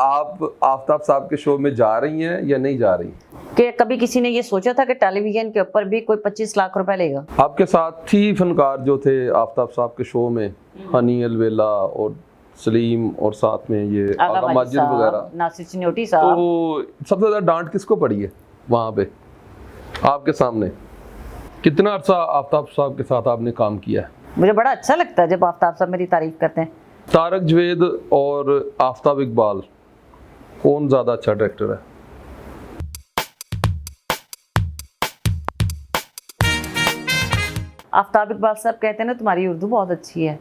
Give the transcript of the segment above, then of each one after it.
आप आफ्ताब साहब के शो में जा रही हैं या नहीं जा रही? कि कभी किसी ने ये सोचा था कि टेलीविजन के ऊपर भी कोई 25 लाख रुपए लेगा? आपके साथी फनकार जो थे आफ्ताब साहब के शो में, हनी अलवेला और सलीम और साथ में ये आगा माजिद वगैरह, नासिर चिन्योटी साहब, तो सबसे ज्यादा डांट किसको पड़ी है वहाँ पे आपके सामने? कितना अर्सा आफ्ताब साहब के साथ आपने काम किया है? मुझे बड़ा अच्छा लगता है जब आफ्ताब साहब मेरी तारीफ करते हैं। तारक जवेद और आफ्ताब इकबाल, कौन ज्यादा अच्छा डायरेक्टर है? आफ्ताब इकबाल साहब कहते हैं ना तुम्हारी उर्दू बहुत अच्छी है,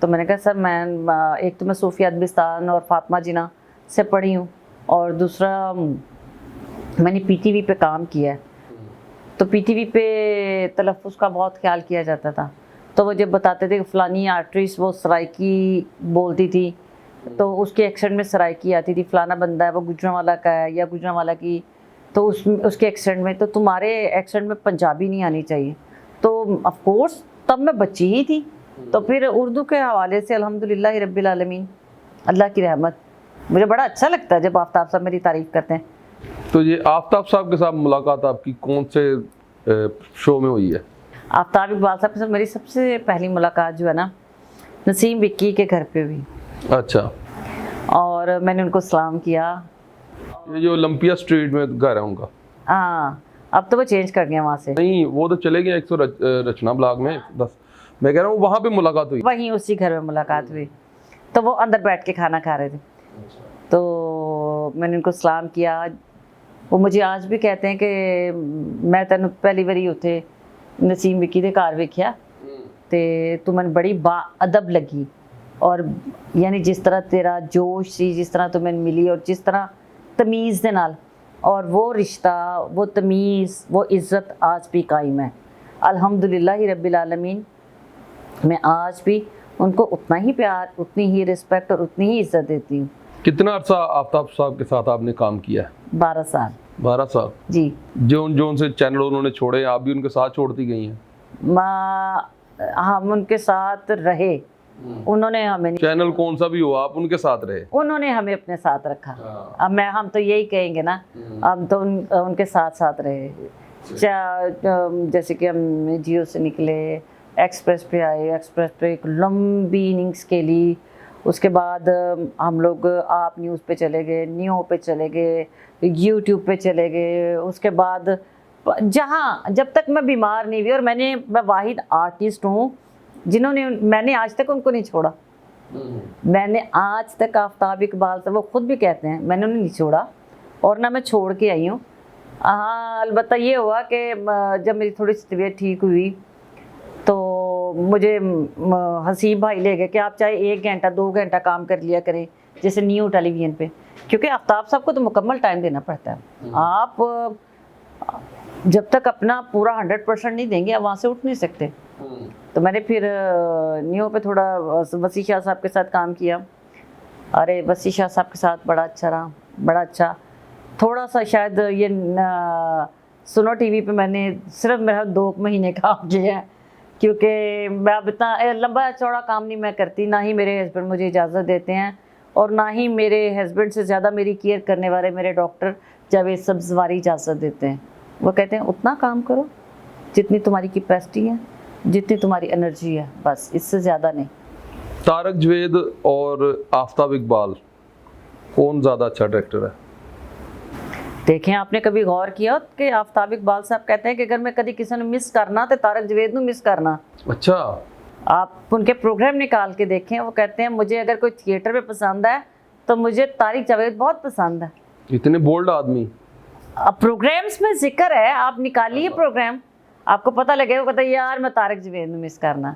तो मैंने कहा सर मैं एक तो मैं सूफिया अदबिस्तान और फातिमा जिना से पढ़ी हूँ, और दूसरा मैंने पीटीवी पे काम किया है, तो पीटीवी पे तलफ़ुज़ का बहुत ख्याल किया जाता था। तो वो जब बताते थे कि फ़लानी आर्टिस्ट वो सराइकी बोलती थी, तो उसके एक्सेंट में सराइकी आती थी, फ़लाना बंदा है वो गुजरांवाला का है या गुजरांवाला की, तो उसके एक्सेंट में, तो तुम्हारे एक्सेंट में पंजाबी नहीं आनी चाहिए। तो ऑफ कोर्स तब मैं बच्ची ही थी, तो फिर उर्दू के हवाले से अल्हम्दुलिल्लाह रब्बिल आलमीन, अल्लाह की रहमत, मुझे बड़ा अच्छा लगता है जब आफ्ताब साहब मेरी तारीफ़ करते हैं। तो ये आफ्ताब साहब के साथ मुलाकात आपकी कौन से शो में हुई है? आफ्ताब इकबाल साहब के साथ मेरी सबसे पहली मुलाकात जो है ना, नसीम विक्की के घर पे हुई। अच्छा। और मैंने उनको सलाम किया। ये जो ओलंपिया स्ट्रीट में घर है उनका? हाँ, अब तो वो चेंज कर गए वहाँ से। नहीं, वो तो चले गए 100 रचना ब्लॉक में 10। मैं कह रहा हूँ वहाँ पे मुलाकात हुई? वहीं उसी घर में मुलाकात हुई, तो वो अंदर बैठ के खाना खा रहे थे, तो मैंने उनको सलाम किया। वो मुझे आज भी कहते हैं कि मैं तेन पहली बारी उत्थे नसीम विक्की दे घर वेख्या ते तू मैंने बड़ी बाअदब लगी, और यानी जिस तरह तेरा जोश सी, जिस तरह तू मैंने मिली, और जिस तरह तमीज़ दे नाल, और वो रिश्ता, वो तमीज़, वो इज़्ज़त आज भी कायम है अल्हम्दुलिल्लाह रब्बिल आलमीन। मैं आज भी उनको उतना ही प्यार, उतनी ही रिस्पेक्ट और उतनी ही इज़्ज़त देती हूँ। कितना अर्सा आफ्ताब साहब के साथ आपने काम किया है? 12 साल। 12 साल जी। जो से चैनल उन्होंने छोड़े, आप भी उनके साथ छोड़ती गई हैं? हम उनके साथ रहे, उन्होंने हमें नहीं। चैनल कौन सा भी हो आप उनके साथ रहे? उन्होंने हमें अपने साथ रखा। अब हम तो यही कहेंगे ना, हम तो उनके साथ साथ रहे। जैसे कि हम जियो से निकले, एक्सप्रेस पे आए, एक्सप्रेस पे एक लंबी इनिंग्स खेली, उसके बाद हम लोग आप न्यूज़ पे चले गए, न्यू पे चले गए, यूट्यूब पे चले गए, उसके बाद जहाँ जब तक मैं बीमार नहीं हुई, और मैं वाहिद आर्टिस्ट हूँ मैंने आज तक उनको नहीं छोड़ा। मैंने आज तक आफ्ताब इकबाल से, वो खुद भी कहते हैं, मैंने उन्हें नहीं छोड़ा और ना मैं छोड़ के आई हूँ। हाँ, अलबत्ता ये हुआ कि जब मेरी थोड़ी सी तबीयत ठीक हुई तो मुझे हसीब भाई ले गए कि आप चाहे 1 घंटा 2 घंटा काम कर लिया करें, जैसे न्यू टेलीविज़न पे, क्योंकि आफ्ताब साहब को तो मुकम्मल टाइम देना पड़ता है। आप जब तक अपना पूरा 100% नहीं देंगे, आप वहाँ से उठ नहीं सकते। तो मैंने फिर न्यू पे थोड़ा वसी शाह साहब के साथ काम किया। अरे वसी शाह साहब के साथ बड़ा अच्छा रहा, बड़ा अच्छा। थोड़ा सा शायद ये सुनो टीवी पे मैंने सिर्फ मेरा 2 महीने काम किया है, क्योंकि मैं अब इतना लंबा चौड़ा काम नहीं मैं करती, ना ही मेरे हस्बैंड मुझे इजाज़त देते हैं, और ना ही मेरे हस्बैंड से ज़्यादा मेरी केयर करने वाले मेरे डॉक्टर जावेद सब्ज़वारी इजाज़त देते हैं। वो कहते हैं उतना काम करो जितनी तुम्हारी कैपेसिटी है, जितनी तुम्हारी एनर्जी है, बस इससे ज़्यादा नहीं। तारक जवेद और आफ्ताब इकबाल, कौन ज़्यादा अच्छा डायरेक्टर है? देखें, आपने कभी गौर किया कि आफ्ताब इकबाल साहब कहते हैं कि अगर मैं कभी किसी ने मिस करना तो तारक जवेद को मिस करना। अच्छा। आप उनके प्रोग्राम निकाल के देखें, वो कहते हैं मुझे अगर कोई थिएटर में पसंद है तो मुझे तारक जवेद बहुत पसंद है। इतने बोल्ड आदमी। अब प्रोग्राम्स में जिक्र है, आप निकालिए प्रोग्राम, आपको पता लगेगा। कहता है यार मैं तारक जवेद को मिस करना,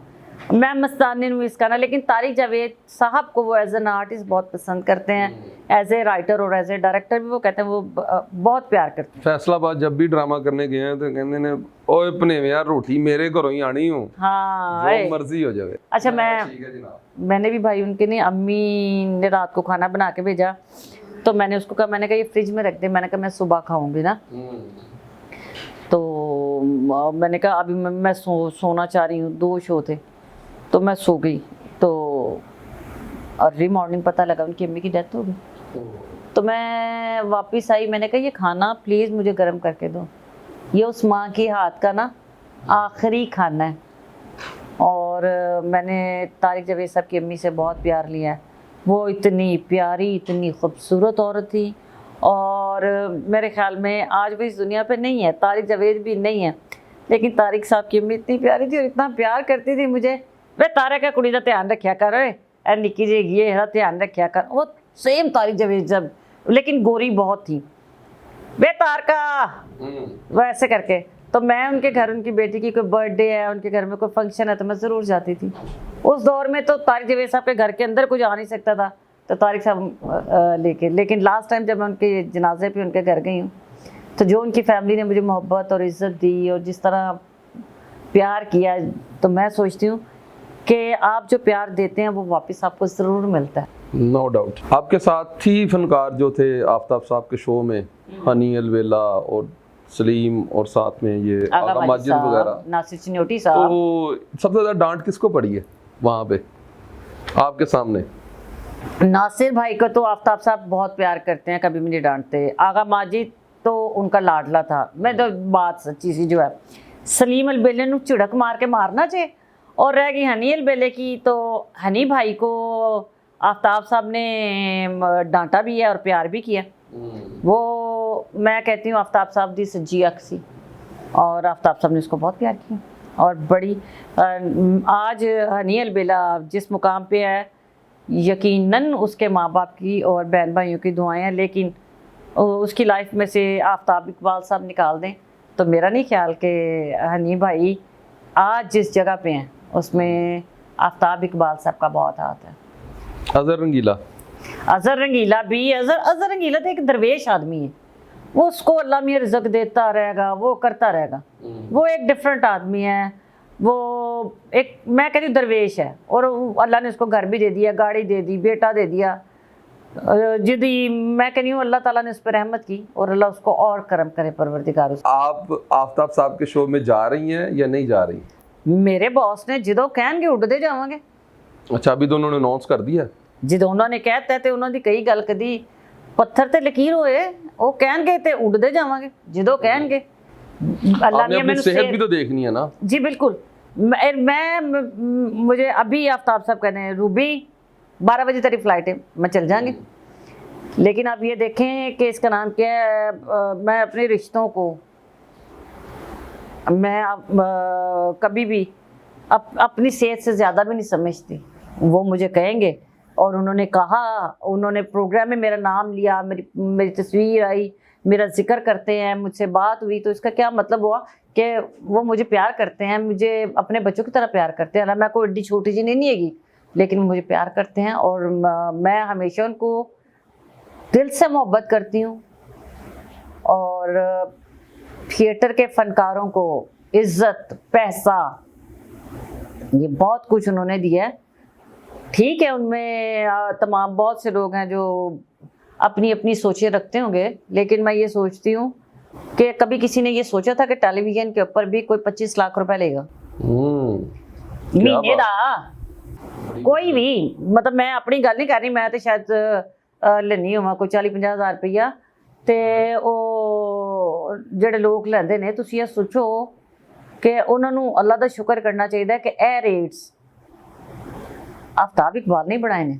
मैं मस्तानी को मिस करना, लेकिन तारक जवेद साहब को वो एज एन आर्टिस्ट बहुत पसंद करते हैं, एज ए राइटर और एज ए डायरेक्टर भी वो कहते हैं वो बहुत प्यार करते हैं। फैसलाबाद जब भी ड्रामा करने गए हैं तो कहते ने ओए भनेवे यार रोटी मेरे घरों ही आनी हो। हाँ, जो मर्जी हो जाए। अच्छा, मैंने भी भाई उनके नहीं, अम्मी ने रात को खाना बना के भेजा, तो मैंने उसको कहा, मैंने कहा ये फ्रिज में रख दे, मैंने कहा मैं सुबह खाऊंगी ना। तो मैंने कहा अभी मैं सोना चाह रही हूँ, 2 शो थे तो मैं सो गई, तो अर्ली मॉर्निंग पता लगा उनकी अम्मी की डेथ हो गई। तो मैं वापस आई, मैंने कहा ये खाना प्लीज़ मुझे गर्म करके दो, ये उस माँ की हाथ का ना आखिरी खाना है। और मैंने तारिक जावेद साहब की अम्मी से बहुत प्यार लिया है। वो इतनी प्यारी, इतनी खूबसूरत औरत थी, और मेरे ख्याल में आज भी इस दुनिया पे नहीं है, तारिक जावेद भी नहीं है, लेकिन तारिक साहब की अम्मी इतनी प्यारी थी और इतना प्यार करती थी मुझे। वे तारिक कुड़ी का ध्यान रखा कर, ए निक्की जी ये ध्यान रखा कर। वो सेम तारिक जावेद जब, लेकिन गोरी बहुत थी। वे तारका वैसे करके। तो मैं उनके घर, उनकी बेटी की कोई बर्थडे है, उनके घर में कोई फंक्शन है, तो मैं ज़रूर जाती थी। उस दौर में तो तारिक जावेद साहब के घर के अंदर कोई आ नहीं सकता था, तो तारिक साहब लेके। लेकिन लास्ट टाइम जब मैं उनके जनाजे पे उनके घर गई हूँ, तो जो उनकी फैमिली ने मुझे मोहब्बत और इज़्ज़त दी और जिस तरह प्यार किया, तो मैं सोचती हूँ कि आप जो प्यार देते हैं वो वापस आपको ज़रूर मिलता है। No doubt. आपके साथ ही फनकार जो थे आफ्ताब साहब के शो में, हनी अलवेला और सलीम, और साथ में ये आगा माजिद वगैरह, नासिर चिन्योटी साहब, तो सबसे ज़्यादा डांट किसको पड़ी है वहाँ पे आपके सामने? नासिर भाई को तो आफ्ताब साहब बहुत प्यार करते हैं, कभी भी नहीं डांटते। आगा माजिद तो उनका लाडला था। मैं तो बात सच्ची सी जो है, सलीम अलबेले ने झिड़क मार के मारना चाहिए। और रह गई हनी अलबेले की, तो हनी भाई को आफ्ताब साहब ने डांटा भी है और प्यार भी किया। वो मैं कहती हूँ आफ्ताब साहब दी सज्जी अख सी, और आफ्ताब साहब ने उसको बहुत प्यार किया। और बड़ी आज हनी अलबेला जिस मुकाम पे है, यकीनन उसके माँ बाप की और बहन भाइयों की दुआएं हैं, लेकिन उसकी लाइफ में से आफ्ताब इकबाल साहब निकाल दें तो मेरा नहीं ख्याल कि हनी भाई आज जिस जगह पे हैं उसमें आफ्ताब इकबाल साहब का बहुत हाथ है। अजहर रंगीला, अजहर रंगीला भी, अजहर रंगीला तो एक दरवेश आदमी है, वो उसको अल्लाह मियां रिज़्क देता रहेगा, वो करता रहेगा। वो एक डिफरेंट आदमी है, वो एक मैं कहती हूँ दरवेश है, और अल्लाह ने उसको घर भी दे दिया, गाड़ी दे दी, बेटा दे दिया। जिदी मैं कहती हूँ अल्लाह ताला ने उस पर रहमत की, और अल्लाह उसको और करम करे परवरदिगार। आप आफ्ताब साहब के शो में जा रही हैं या नहीं जा रही? मेरे बॉस ने जिदों कहणगे उड़दे जावांगे। अच्छा, अभी तो उन्होंने अनाउंस कर दिया? जिदों उन्होंने कहता ते उन्होंने कई गल कदी पत्थर ते लकीर होए, वो कहणगे ते उड़दे जावांगे जिदों कहणगे। अल्लाह ने मैंने सेहत भी तो देखनी है ना। जी बिल्कुल। मैं मुझे अभी आफ्ताब साहब कहते हैं रूबी 12 बजे तेरी फ्लाइट है, मैं चल जाएंगे। लेकिन आप ये देखें कि इसका नाम क्या है, मैं अपने रिश्तों को मैं कभी भी अपनी सेहत से ज़्यादा भी नहीं समझती। वो मुझे कहेंगे, और उन्होंने कहा, उन्होंने प्रोग्राम में मेरा नाम लिया, मेरी तस्वीर आई, मेरा जिक्र करते हैं, मुझसे बात हुई, तो इसका क्या मतलब हुआ कि वो मुझे प्यार करते हैं, मुझे अपने बच्चों की तरह प्यार करते हैं। मैं कोई एड्डी छोटी जी नहीं हैगी, लेकिन मुझे प्यार करते हैं, और मैं हमेशा उनको दिल से मोहब्बत करती हूँ। और थिएटर के फनकारों को इज्जत, पैसा, ये बहुत कुछ उन्होंने दिया है। ठीक है, उनमें तमाम बहुत से लोग हैं जो अपनी अपनी सोचें रखते होंगे, लेकिन मैं ये सोचती हूँ कि कभी किसी ने ये सोचा था कि टेलीविजन के ऊपर भी कोई 25 लाख रुपए लेगा महीने दा? कोई भी, मतलब मैं अपनी गल नहीं कर रही, मैं तो शायद लेनी होवां कोई 40-50 हज़ार रुपया, ते ओ ਜਿਹੜੇ लोग ਲੈਂਦੇ ਨੇ, ਤੁਸੀਂ ਇਹ ਸੋਚੋ कि उन्होंने अल्लाह का शुक्र करना चाहिए कि ए रेट्स आफ्ताब इकबाल नहीं बनाए ने।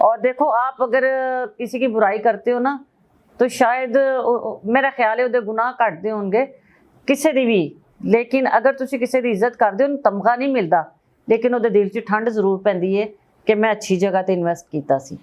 और देखो, आप अगर किसी की बुराई करते हो ना, तो शायद मेरा ख्याल है उहदे गुनाह घटते होंगे किसी दी भी, लेकिन अगर तुसी किसी की इज्जत करते हो, तमगा नहीं मिलता, लेकिन उहदे दिल च ठंड जरूर पैंदी है कि मैं अच्छी जगह ते इन्वेस्ट कीता सी।